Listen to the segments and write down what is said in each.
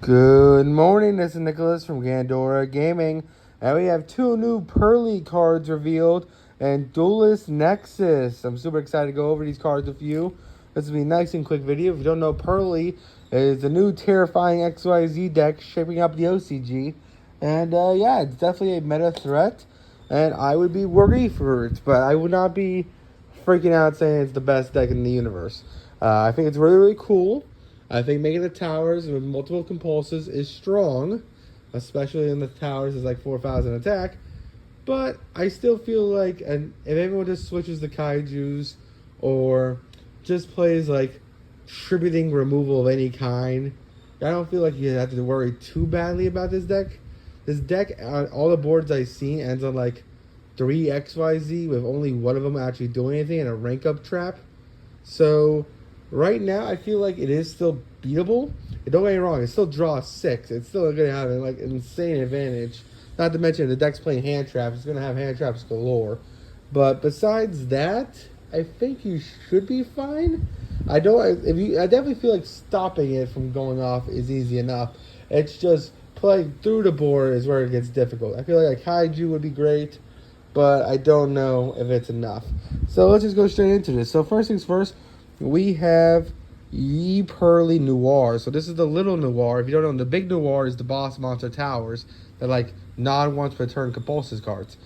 Good morning, this is Nicholas from Gandora Gaming, and we have two new Pearly cards revealed and Duelist Nexus. I'm super excited to go over these cards with you. This will be a nice and quick video. If you don't know, Pearly is the new terrifying XYZ deck shaping up the OCG, and yeah, it's definitely a meta threat, and I would be worried for it, but I would not be freaking out saying it's the best deck in the universe. I think it's really cool. I think making the towers with multiple compulses is strong, especially in the towers is like 4,000 attack. But I still feel like if everyone just switches the kaijus or just plays like tributing removal of any kind, I don't feel like you have to worry too badly about this deck. This deck, on all the boards I've seen, ends on like 3 XYZ with only one of them actually doing anything and a rank up trap. So right now, I feel like it is still beatable. Don't get me wrong, it still draws 6. It's still going to have like an insane advantage. Not to mention the deck's playing hand traps. It's going to have hand traps galore. But besides that, I think you should be fine. I definitely feel like stopping it from going off is easy enough. It's just playing through the board is where it gets difficult. I feel like a kaiju would be great, but I don't know if it's enough. So let's just go straight into this. So first things first, we have Ye Pearly Noir. So this is the little Noir. If you don't know, the big Noir is the boss monster towers. They're like non-once per turn compulsive cards,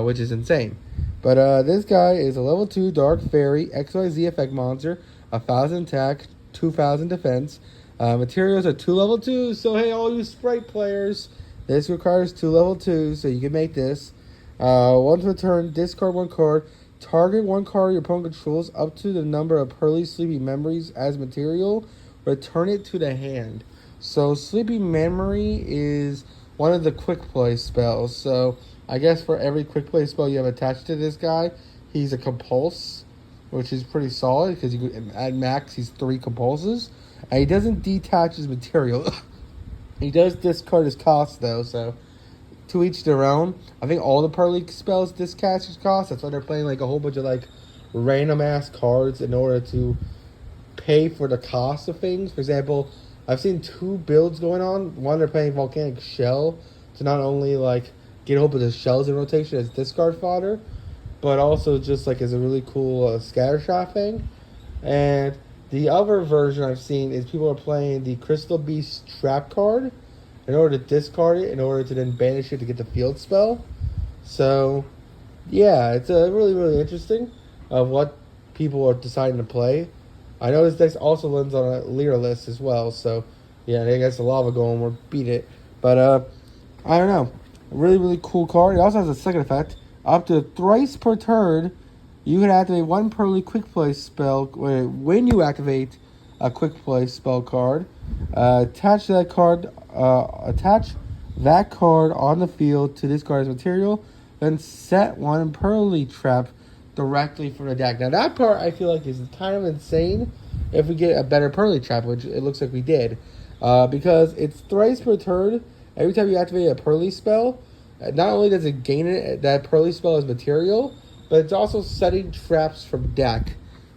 which is insane. But this guy is a level 2 Dark Fairy XYZ effect monster, 1,000 attack, 2,000 defense. Materials are 2 level 2s. So hey, all you Sprite players, this requires 2 level 2s, so you can make this. Once per turn, discard 1 card. Target 1 card your opponent controls up to the number of Pearly Sleepy Memories as material. Return it to the hand. So Sleepy Memory is one of the quick play spells. So I guess for every quick play spell you have attached to this guy, he's a compulse, which is pretty solid because you can, at max he's 3 compulses. And he doesn't detach his material. He does discard his cost though, so to each their own. I think all the Pearly spells discard his cost. That's why they're playing like a whole bunch of like random ass cards in order to pay for the cost of things. For example, I've seen 2 builds going on. One, they're playing Volcanic Shell to not only like get a whole bunch of shells in rotation as discard fodder, but also just like as a really cool scatter shot thing. And the other version I've seen is people are playing the Crystal Beast trap card in order to discard it, in order to then banish it to get the field spell. So, yeah, it's really interesting of what people are deciding to play. I know this deck also lands on a leader list as well, so yeah, they got the lava going, we'll beat it. But, I don't know. A really cool card. It also has a second effect. Up to thrice per turn, you can activate 1 Pearly quick play spell. When you activate a quick play spell card, attach that card on the field to this card's material, then set 1 Pearly trap directly from the deck. Now that part I feel like is kind of insane if we get a better Pearly trap, which it looks like we did, because it's thrice per turn. Every time you activate a Pearly spell, not only does it gain that Pearly spell as material, but it's also setting traps from deck,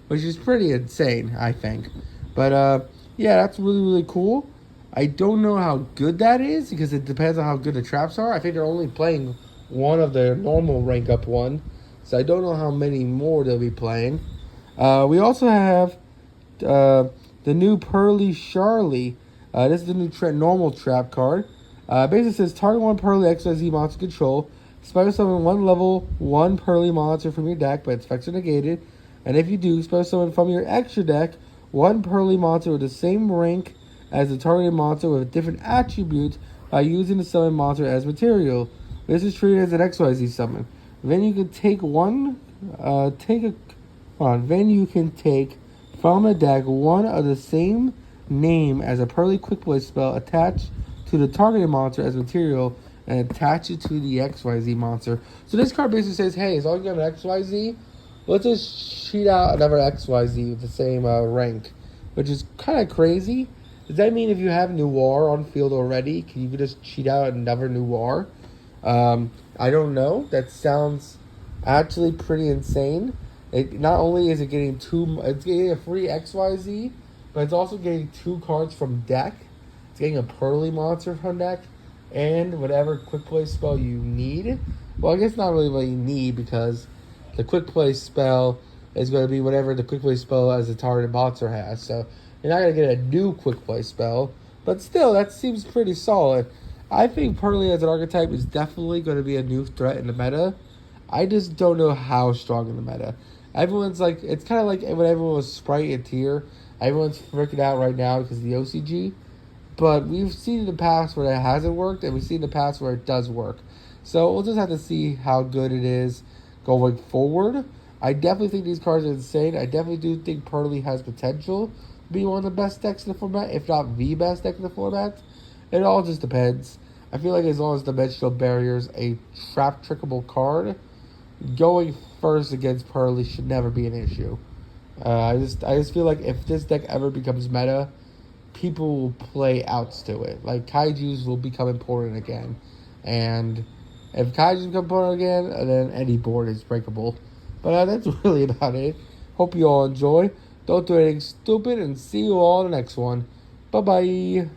which is pretty insane, I think. But yeah, that's really cool. I don't know how good that is because it depends on how good the traps are. I think they're only playing one of their normal rank up one, so I don't know how many more they'll be playing. We also have the new Pearly Charlie. This is the new normal trap card. Basically says target 1 Pearly XYZ monster control. Special summon 1 level 1 Pearly monster from your deck, but its effects are negated. And if you do, special summon from your extra deck 1 Pearly monster with the same rank as the targeted monster with a different attribute by using the summon monster as material. This is treated as an XYZ summon. Then you can take from the deck 1 of the same name as a Pearly quick play spell attached to the targeted monster as material and attach it to the XYZ monster. So this card basically says, hey, as long as you have an XYZ, let's just cheat out another XYZ with the same rank, which is kind of crazy. Does that mean if you have Noir on field already, can you just cheat out another Noir? I don't know. That sounds actually pretty insane. Not only is it it's getting a free XYZ, but it's also getting 2 cards from deck. It's getting a Pearly monster from deck, and whatever quick play spell you need. Well, I guess not really what you need, because the quick play spell is going to be whatever the quick play spell as the target monster has. So you're not going to get a new quick play spell, but still, that seems pretty solid. I think Pearly as an archetype is definitely going to be a new threat in the meta. I just don't know how strong in the meta. Everyone's like, it's kind of like when everyone was Sprite and Tier. Everyone's freaking out right now because of the OCG. But we've seen in the past where it hasn't worked, and we've seen in the past where it does work. So we'll just have to see how good it is going forward. I definitely think these cards are insane. I definitely do think Pearly has potential to be one of the best decks in the format, if not the best deck in the format. It all just depends. I feel like as long as Dimensional Barrier's a trap trickable card, going first against Pearly should never be an issue. I just feel like if this deck ever becomes meta, people will play outs to it. Like, Kaijus will become important again. And if Kaijus become important again, then any board is breakable. But that's really about it. Hope you all enjoy. Don't do anything stupid, and see you all in the next one. Bye-bye.